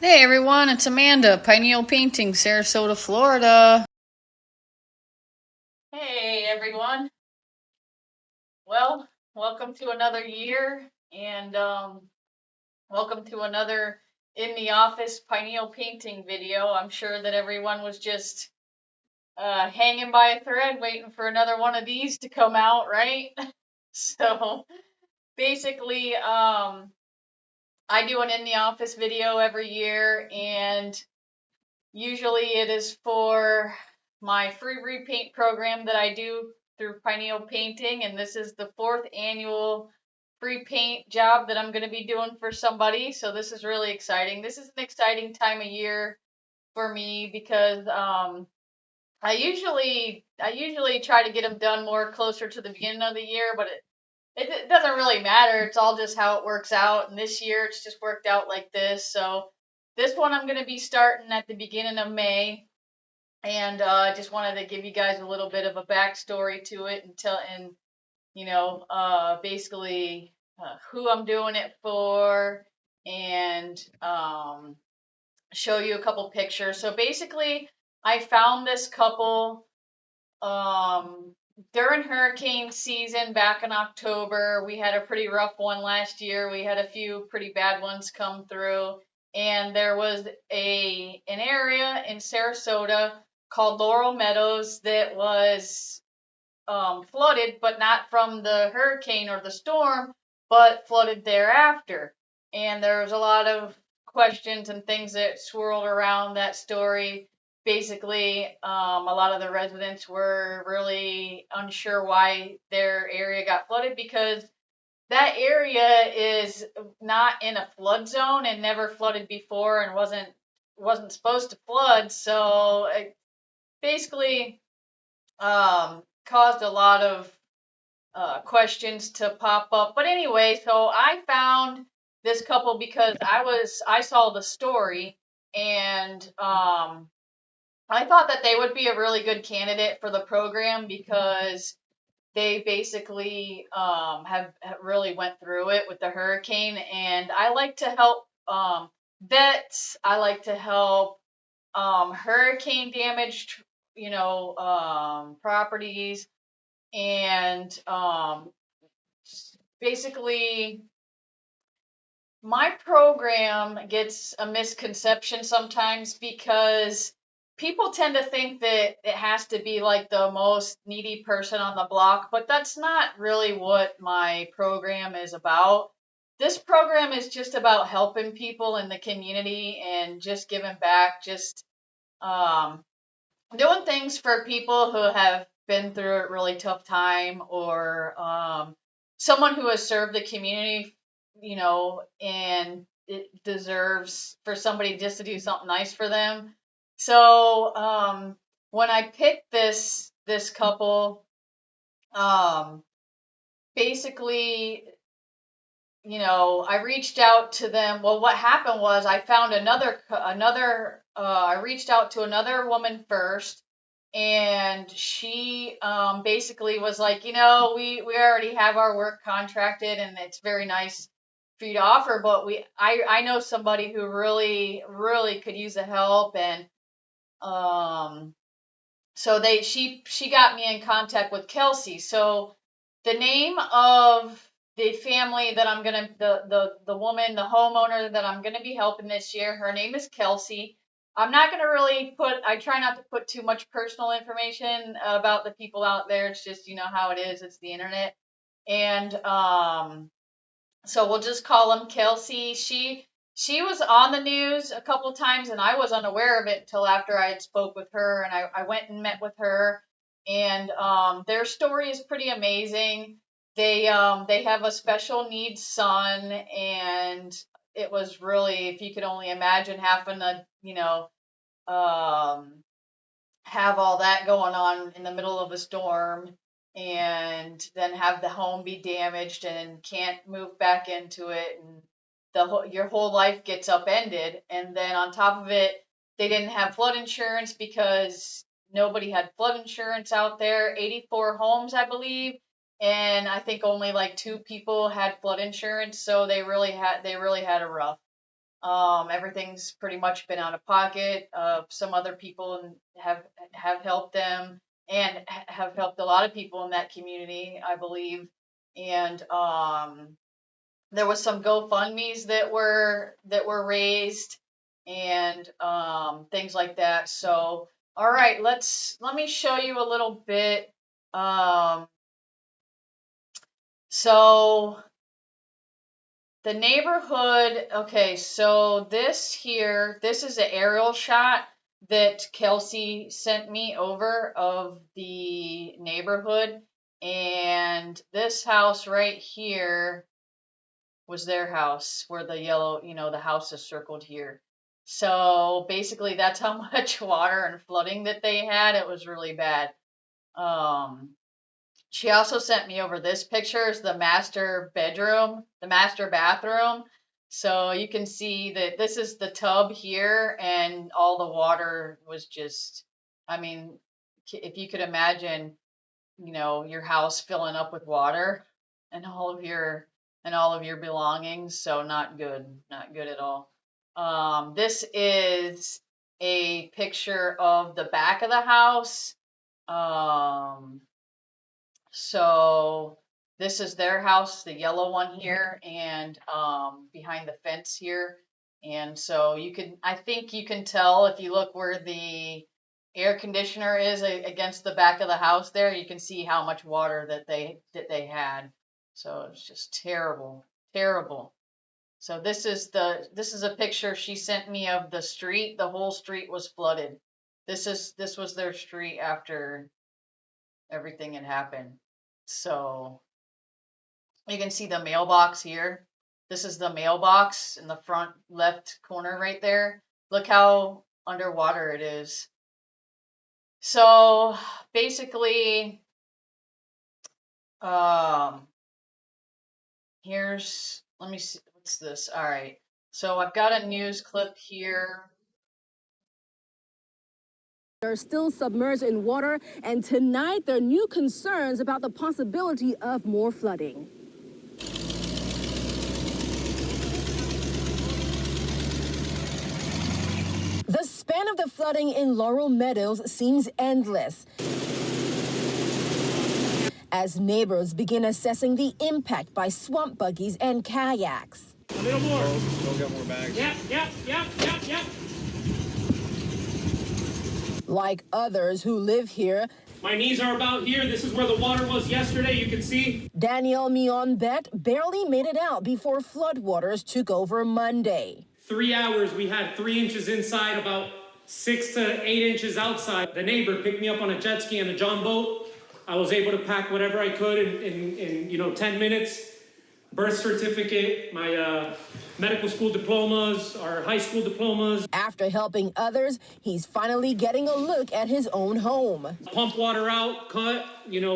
Hey everyone, it's Amanda, Pineal Painting, Sarasota, Florida. Hey everyone. Well, welcome to another year and welcome to another in the office pineal painting video. I'm sure that everyone was just hanging by a thread waiting for another one of these to come out, right? So basically, I do an in the office video every year, and usually it is for my free repaint program that I do through Pineal Painting, and this is the 4th annual free paint job that I'm going to be doing for somebody. So this is really exciting. This is an exciting time of year for me because I usually try to get them done more closer to the beginning of the year, but it doesn't really matter. It's all just how it works out. And this year it's just worked out like this. So this one I'm going to be starting at the beginning of May. And I just wanted to give you guys a little bit of a backstory to it and basically who I'm doing it for, and show you a couple pictures. So basically, I found this couple during hurricane season back in October. We had a pretty rough one last year. We had a few pretty bad ones come through, and there was an area in Sarasota called Laurel Meadows that was flooded, but not from the hurricane or the storm, but flooded thereafter. And there was a lot of questions and things that swirled around that story. Basically, a lot of the residents were really unsure why their area got flooded, because that area is not in a flood zone and never flooded before and wasn't supposed to flood. So it basically caused a lot of questions to pop up. But anyway, so I found this couple because I saw the story, and I thought that they would be a really good candidate for the program because they basically have really went through it with the hurricane, and I like to help vets. I like to help hurricane damaged, properties, and basically my program gets a misconception sometimes because people tend to think that it has to be like the most needy person on the block, but that's not really what my program is about. This program is just about helping people in the community and just giving back, just um, doing things for people who have been through a really tough time, or someone who has served the community, and it deserves for somebody just to do something nice for them. So when I picked this couple, um, basically, I reached out to them. Well, what happened was I found I reached out to another woman first, and she basically was like, we already have our work contracted, and it's very nice for you to offer, but I know somebody who really, really could use the help. And um, so she got me in contact with Kelsey. So the name of the family that I'm gonna the woman, the homeowner that I'm gonna be helping this year, her name is Kelsey. I'm not gonna really I try not to put too much personal information about the people out there. It's just, how it is. It's the internet. And so we'll just call them Kelsey. She was on the news a couple of times, and I was unaware of it until after I had spoke with her, and I went and met with her. And their story is pretty amazing. They have a special needs son, and it was really, if you could only imagine having to, um, have all that going on in the middle of a storm, and then have the home be damaged and can't move back into it, and your whole life gets upended. And then on top of it, they didn't have flood insurance because nobody had flood insurance out there. 84 homes, I believe, and I think only like 2 people had flood insurance, so they really had a rough. Everything's pretty much been out of pocket. Some other people have helped them and have helped a lot of people in that community, I believe. And there was some GoFundMe's that were raised and things like that. So, all right, let me show you a little bit. Um, so the neighborhood, okay, so this is an aerial shot that Kelsey sent me over of the neighborhood. And this house right here was their house where the yellow, the house is circled here. So basically that's how much water and flooding that they had. It was really bad. Um, she also sent me over this picture is the master bedroom, the master bathroom. So you can see that this is the tub here and all the water was just, I mean, if you could imagine, your house filling up with water and all of your belongings. So not good, not good at all. This is a picture of the back of the house. Um, so this is their house, the yellow one here, and behind the fence here. And so I think you can tell if you look where the air conditioner is against the back of the house there, you can see how much water that they had. So it's just terrible, terrible. So this is a picture she sent me of the street. The whole street was flooded. This was their street after everything had happened. So you can see the mailbox here. This is the mailbox in the front left corner right there. Look how underwater it is. So basically, um, let me see, what's this? All right. So I've got a news clip here. Are still submerged in water, and tonight there are new concerns about the possibility of more flooding. The span of the flooding in Laurel Meadows seems endless as neighbors begin assessing the impact by swamp buggies and kayaks. A little more. Go get more bags. Yep. Like others who live here, My knees are about here. This is where the water was yesterday. You can see. Danielle Mionbet barely made it out before floodwaters took over Monday. 3 hours, we had 3 inches inside, about 6 to 8 inches outside. The neighbor picked me up on a jet ski and a john boat. I was able to pack whatever I could in 10 minutes. Birth certificate, my medical school diplomas, our high school diplomas. After helping others, he's finally getting a look at his own home. Pump water out, cut,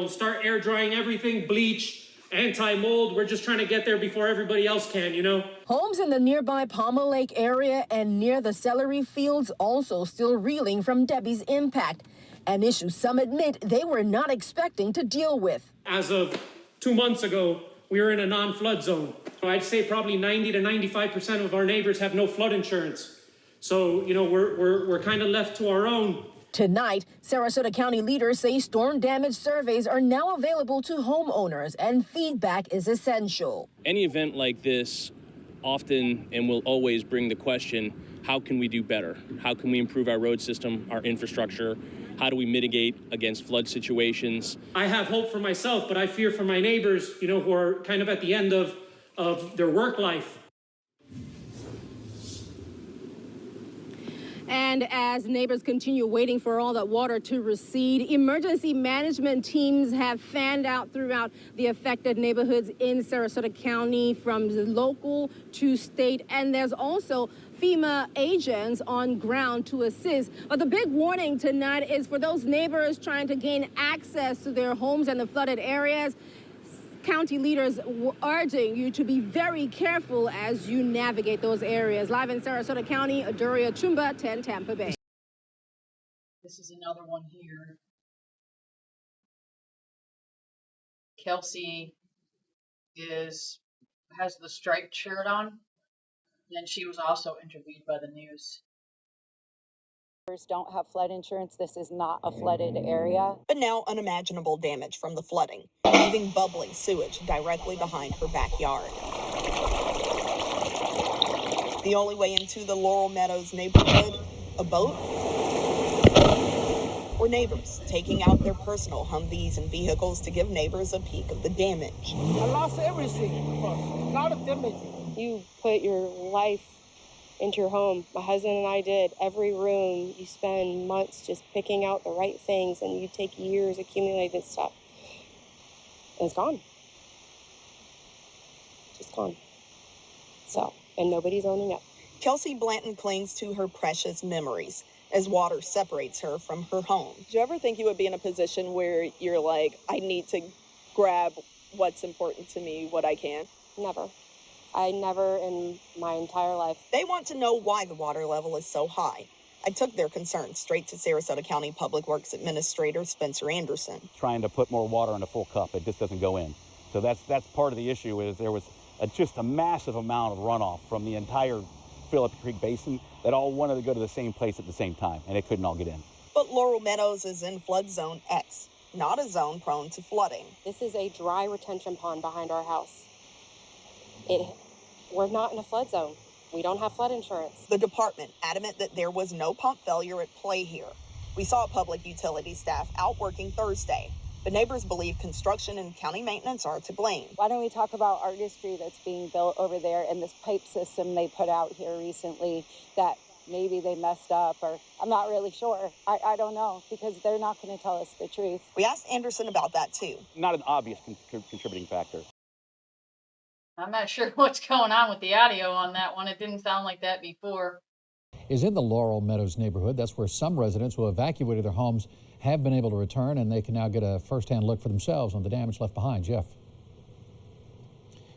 start air drying everything, bleach, anti-mold. We're just trying to get there before everybody else can, Homes in the nearby Palmer Lake area and near the celery fields also still reeling from Debbie's impact, an issue some admit they were not expecting to deal with. As of 2 months ago, we were in a non-flood zone. I'd say probably 90 to 95% of our neighbors have no flood insurance. So, we're kind of left to our own. Tonight, Sarasota County leaders say storm damage surveys are now available to homeowners and feedback is essential. Any event like this often and will always bring the question, how can we do better? How can we improve our road system, our infrastructure? How do we mitigate against flood situations? I have hope for myself, but I fear for my neighbors, who are kind of at the end of their work life. And as neighbors continue waiting for all that water to recede, emergency management teams have fanned out throughout the affected neighborhoods in Sarasota County from the local to state. And there's also FEMA agents on ground to assist. But the big warning tonight is for those neighbors trying to gain access to their homes and the flooded areas. County leaders urging you to be very careful as you navigate those areas. Live in Sarasota County, Aduria Chumba, 10 Tampa Bay. This is another one here. Kelsey has the striped shirt on. And she was also interviewed by the news. Don't have flood insurance. This is not a flooded area. But now unimaginable damage from the flooding, leaving bubbling sewage directly behind her backyard. The only way into the Laurel Meadows neighborhood, a boat, or neighbors taking out their personal Humvees and vehicles to give neighbors a peek of the damage. I lost everything, a lot of damage. You put your life into your home. My husband and I did. Every room, you spend months just picking out the right things, and you take years accumulating stuff. And it's gone. Just gone. So, and nobody's owning up. Kelsey Blanton clings to her precious memories as water separates her from her home. Do you ever think you would be in a position where you're like, I need to grab what's important to me, what I can? Never. I never in my entire life. They want to know why the water level is so high. I took their concerns straight to Sarasota County Public Works Administrator Spencer Anderson. Trying to put more water in a full cup, it just doesn't go in. So that's part of the issue. Is there was just a massive amount of runoff from the entire Phillips Creek Basin that all wanted to go to the same place at the same time, and it couldn't all get in. But Laurel Meadows is in flood zone X, not a zone prone to flooding. This is a dry retention pond behind our house. We're not in a flood zone. We don't have flood insurance. The department adamant that there was no pump failure at play here. We saw public utility staff out working Thursday. The neighbors believe construction and county maintenance are to blame. Why don't we talk about artistry that's being built over there and this pipe system they put out here recently that maybe they messed up, or I'm not really sure. I don't know, because they're not going to tell us the truth. We asked Anderson about that too. Not an obvious contributing factor. I'm not sure what's going on with the audio on that one. It didn't sound like that before. Is in the Laurel Meadows neighborhood. That's where some residents who evacuated their homes have been able to return, and they can now get a first-hand look for themselves on the damage left behind. Jeff.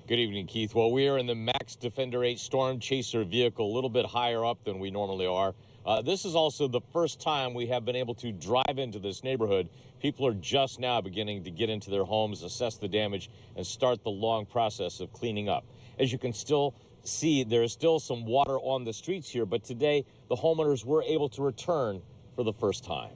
Good evening, Keith. Well, we are in the Max Defender 8 Storm Chaser vehicle, a little bit higher up than we normally are. This is also the first time we have been able to drive into this neighborhood. People are just now beginning to get into their homes, assess the damage, and start the long process of cleaning up. As you can still see, there is still some water on the streets here, but today the homeowners were able to return for the first time.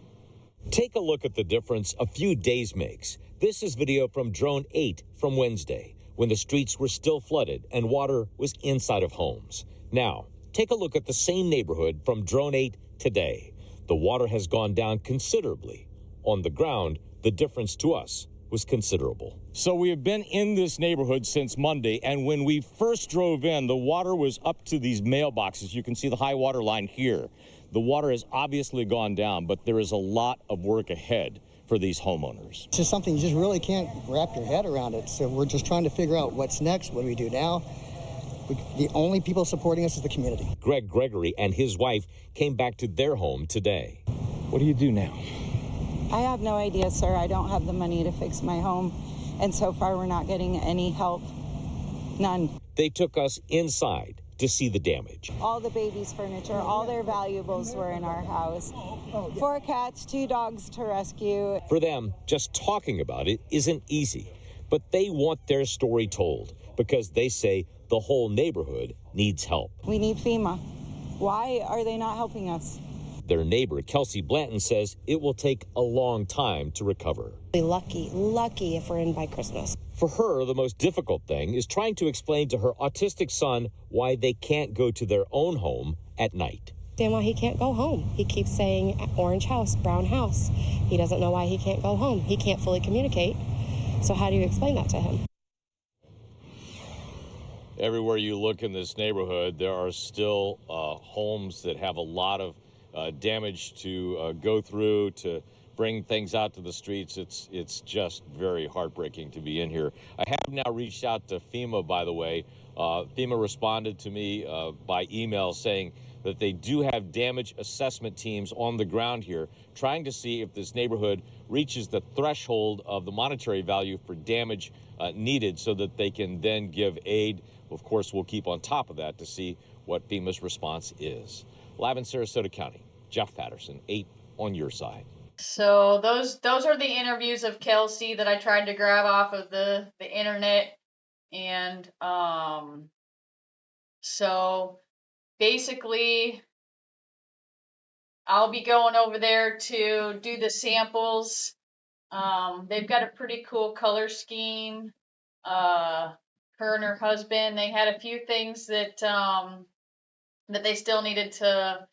Take a look at the difference a few days makes. This is video from Drone 8 from Wednesday, when the streets were still flooded and water was inside of homes. Now, take a look at the same neighborhood from Drone 8 today. The water has gone down considerably. On the ground, the difference to us was considerable. So we have been in this neighborhood since Monday, and when we first drove in, the water was up to these mailboxes. You can see the high water line here. The water has obviously gone down, but there is a lot of work ahead for these homeowners. It's just something you just really can't wrap your head around it. So we're just trying to figure out what's next, what do we do now? The only people supporting us is the community. Greg Gregory and his wife came back to their home today. What do you do now? I have no idea, sir. I don't have the money to fix my home, and so far we're not getting any help. None. They took us inside to see the damage. All the babies' furniture, all their valuables were in our house. 4 cats, 2 dogs to rescue. For them, just talking about it isn't easy, but they want their story told because they say the whole neighborhood needs help. We need FEMA. Why are they not helping us? Their neighbor, Kelsey Blanton, says it will take a long time to recover. Lucky if we're in by Christmas. For her, the most difficult thing is trying to explain to her autistic son why they can't go to their own home at night. Then why he can't go home. He keeps saying orange house, brown house. He doesn't know why he can't go home. He can't fully communicate. So how do you explain that to him? Everywhere you look in this neighborhood, there are still homes that have a lot of damage to go through, to bring things out to the streets. It's just very heartbreaking to be in here. I have now reached out to FEMA, by the way. FEMA responded to me by email saying that they do have damage assessment teams on the ground here, trying to see if this neighborhood reaches the threshold of the monetary value for damage needed so that they can then give aid. Of course, we'll keep on top of that to see what FEMA's response is. Live in Sarasota County, Jeff Patterson, 8 on your side. So those are the interviews of Kelsey that I tried to grab off of the internet, and so basically, I'll be going over there to do the samples. They've got a pretty cool color scheme. Her and her husband, they had a few things that that they still needed to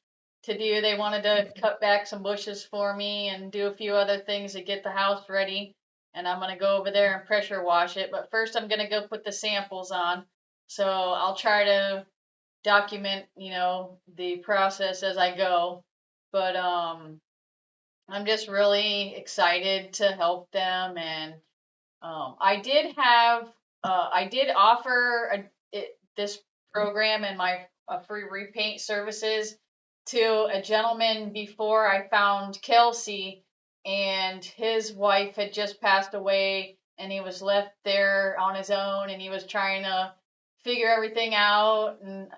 do. They wanted to cut back some bushes for me and do a few other things to get the house ready. And I'm gonna go over there and pressure wash it. But first, I'm gonna go put the samples on. So I'll try to document, the process as I go. But I'm just really excited to help them, and I did offer this program and my free repaint services to a gentleman before I found Kelsey, and his wife had just passed away, and he was left there on his own, and he was trying to figure everything out, and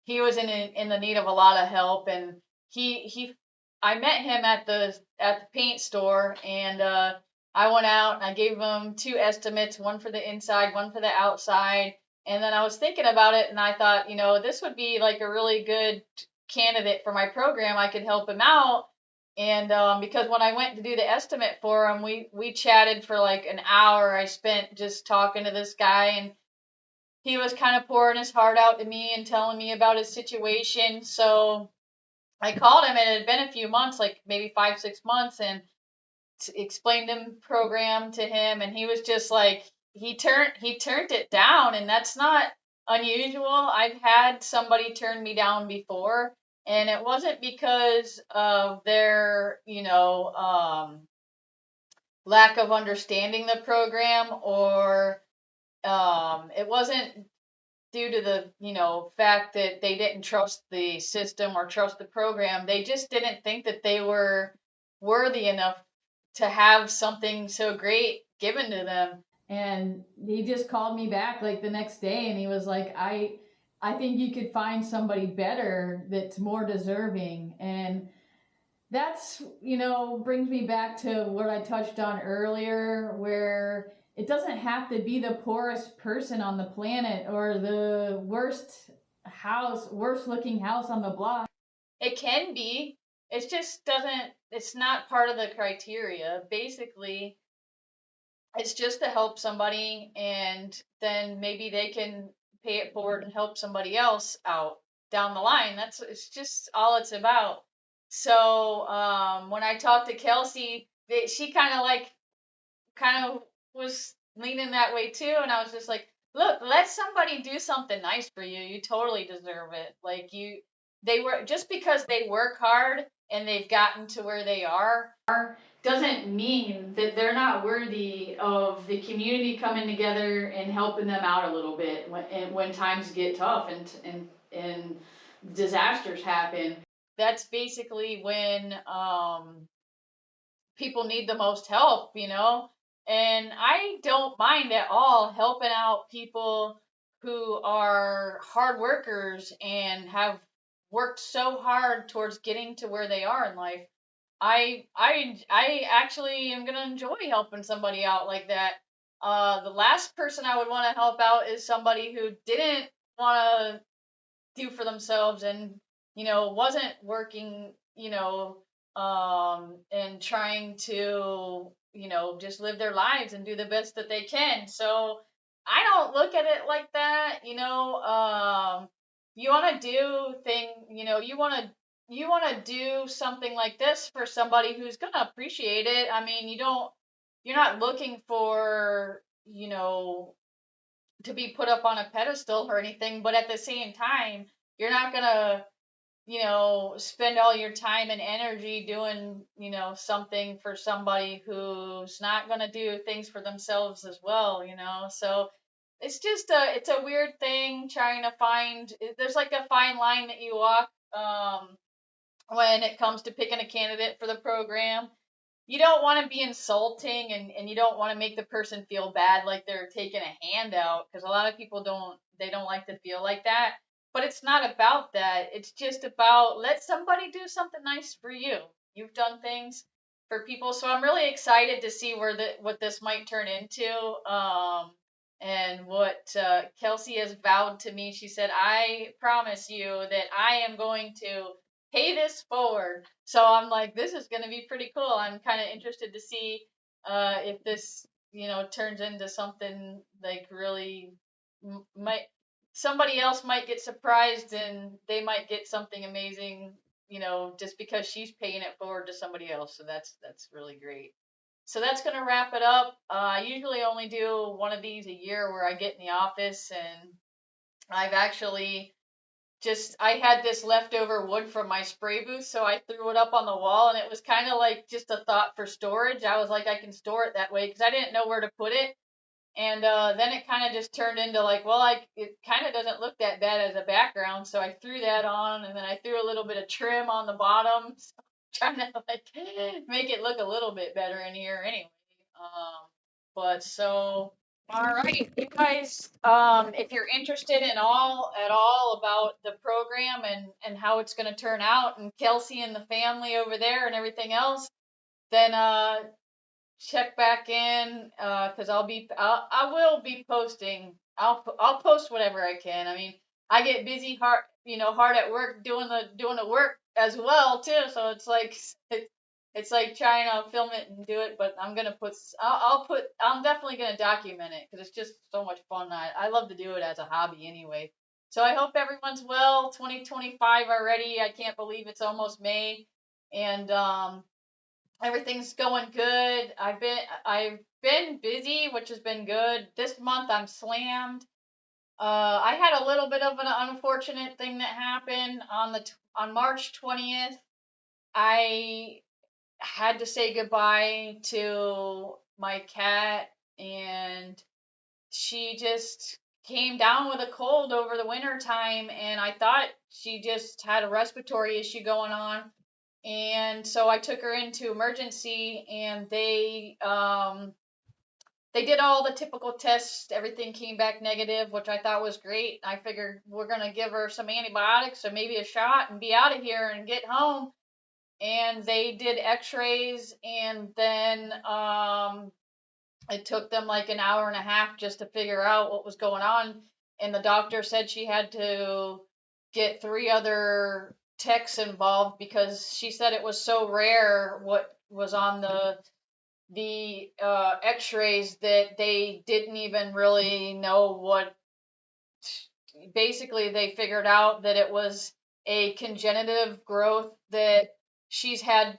he was in the need of a lot of help, and he I met him at the paint store, and I went out and I gave him two estimates, one for the inside, one for the outside. And then I was thinking about it, and I thought, this would be like a really good candidate for my program. I could help him out. And because when I went to do the estimate for him, we chatted for like an hour. I spent just talking to this guy, and he was kind of pouring his heart out to me and telling me about his situation. So I called him, and it had been a few months, like maybe 5, 6 months, and explained the program to him, and he was just like, he turned it down, and that's not unusual. I've had somebody turn me down before, and it wasn't because of their lack of understanding the program, or it wasn't due to the fact that they didn't trust the system or trust the program. They just didn't think that they were worthy enough to have something so great given to them. And he just called me back like the next day, and he was like, I think you could find somebody better that's more deserving. And that's, brings me back to what I touched on earlier, where it doesn't have to be the poorest person on the planet or the worst looking house on the block. It can be. It just doesn't, it's not part of the criteria. Basically, it's just to help somebody, and then maybe they can pay it forward and help somebody else out down the line. It's just all it's about. So when I talked to Kelsey, she kind of was leaning that way too, and I was just like, look, let somebody do something nice for you. You totally deserve it. Like they were, just because they work hard and they've gotten to where they are doesn't mean that they're not worthy of the community coming together and helping them out a little bit when times get tough and disasters happen. That's basically when people need the most help, and I don't mind at all helping out people who are hard workers and have worked so hard towards getting to where they are in life. I actually am gonna enjoy helping somebody out like that. The last person I would want to help out is somebody who didn't want to do for themselves, and wasn't working, and trying to just live their lives and do the best that they can. So I don't look at it like that. You want to do you want to do something like this for somebody who's going to appreciate it. I mean, you're not looking for to be put up on a pedestal or anything, but at the same time, you're not gonna, spend all your time and energy doing, something for somebody who's not gonna do things for themselves as well, So it's just it's a weird thing trying to find. There's like a fine line that you walk when it comes to picking a candidate for the program. You don't want to be insulting, and you don't want to make the person feel bad like they're taking a handout, because a lot of people don't like to feel like that. But it's not about that. It's just about, let somebody do something nice for you. You've done things for people, so I'm really excited to see what this might turn into. And what Kelsey has vowed to me, she said, I promise you that I am going to pay this forward. So I'm like, this is going to be pretty cool. I'm kind of interested to see if this, turns into something like really might somebody else might get surprised and they might get something amazing, just because she's paying it forward to somebody else. So that's really great. So that's going to wrap it up. I usually only do one of these a year where I get in the office, and I've actually I had this leftover wood from my spray booth, so I threw it up on the wall, and it was kind of like just a thought for storage. I was like, I can store it that way because I didn't know where to put it. And then it kind of just turned into like, well, it kind of doesn't look that bad as a background, so I threw that on, and then I threw a little bit of trim on the bottom, so trying to like make it look a little bit better in here anyway. But so, all right, you guys, if you're interested in at all about the program and how it's going to turn out, and Kelsey and the family over there and everything else, then check back in because I will be posting. I'll post whatever I can. I mean, I get busy hard at work doing the work as well too. So it's like it's like trying to film it and do it. But I'm gonna I'm definitely gonna document it because it's just so much fun. I love to do it as a hobby anyway. So I hope everyone's well. 2025 already. I can't believe it's almost May, and everything's going good. I've been busy, which has been good. This month I'm slammed. I had a little bit of an unfortunate thing that happened on March 20th. I had to say goodbye to my cat, and she just came down with a cold over the winter time, and I thought she just had a respiratory issue going on. And so I took her into emergency, and they did all the typical tests. Everything came back negative, which I thought was great. I figured we're gonna give her some antibiotics or maybe a shot and be out of here and get home. And they did X-rays, and then it took them like an hour and a half just to figure out what was going on. And the doctor said she had to get 3 other techs involved because she said it was so rare what was on the X-rays that they didn't even really know what. Basically, they figured out that it was a congenitive growth that she had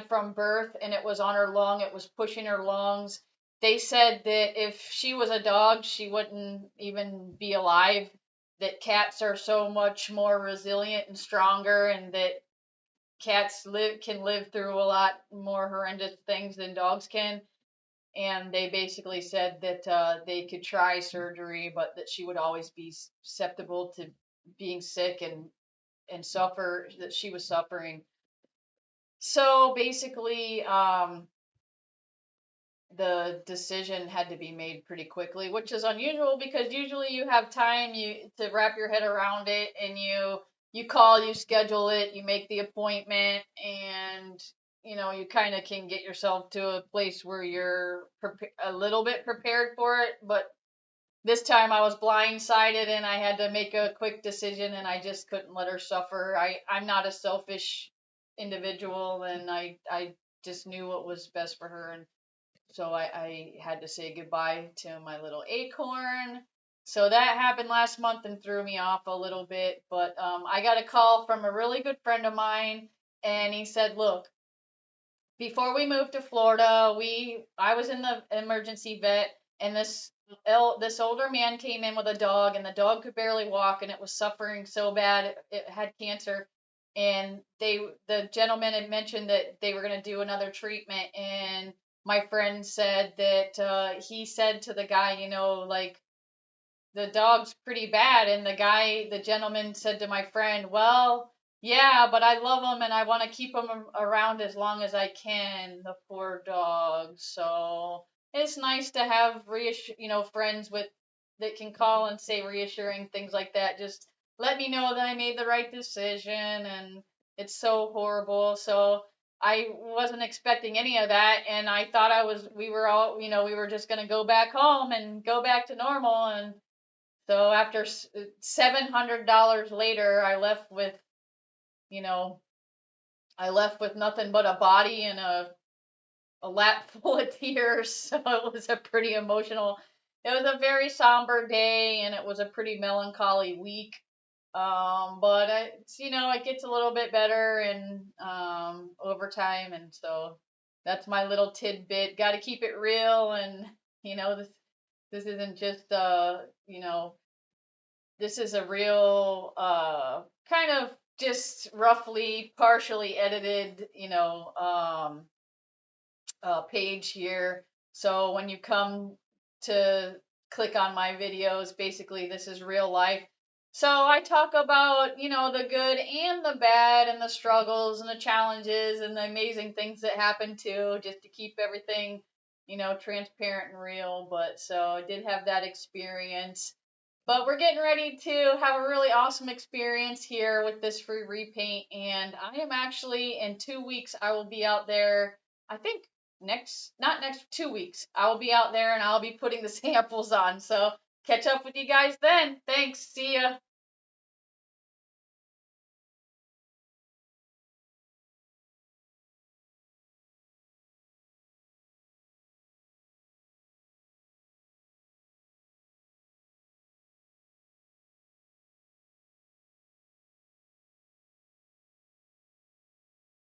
from birth, and it was on her lung. It was pushing her lungs. They said that if she was a dog, she wouldn't even be alive. That cats are so much more resilient and stronger, and that cats can live through a lot more horrendous things than dogs can. And they basically said that they could try surgery, but that she would always be susceptible to being sick and suffer, that she was suffering. So basically, the decision had to be made pretty quickly, which is unusual because usually you have time to wrap your head around it, and you call, you schedule it, you make the appointment, and you kind of can get yourself to a place where you're a little bit prepared for it. But this time I was blindsided, and I had to make a quick decision, and I just couldn't let her suffer. I'm not a selfish individual, and I just knew what was best for her. And so I had to say goodbye to my little acorn. So that happened last month and threw me off a little bit. But I got a call from a really good friend of mine, and he said, look, before we moved to Florida, I was in the emergency vet, and this older man came in with a dog, and the dog could barely walk, and it was suffering so bad it had cancer. And the gentleman had mentioned that they were going to do another treatment, and my friend said that he said to the guy, like, the dog's pretty bad. And the gentleman said to my friend, well, yeah, but I love him and I want to keep him around as long as I can, the poor dog. So it's nice to have friends that can call and say reassuring things like that. Just let me know that I made the right decision, and it's so horrible. So I wasn't expecting any of that, and I thought we were all, we were just going to go back home and go back to normal. And so after $700 later, you know, I left with nothing but a body and a lap full of tears. So it was it was a very somber day, and it was a pretty melancholy week. But it gets a little bit better and over time, and so that's my little tidbit. Got to keep it real, and this isn't just this is a real kind of just roughly partially edited page here. So when you come to click on my videos, basically this is real life. So I talk about, the good and the bad and the struggles and the challenges and the amazing things that happen too, just to keep everything, transparent and real. But so I did have that experience. But we're getting ready to have a really awesome experience here with this free repaint. And I am actually, in 2 weeks, I will be out there, I think not next 2 weeks. I will be out there and I'll be putting the samples on. So catch up with you guys then. Thanks. See ya.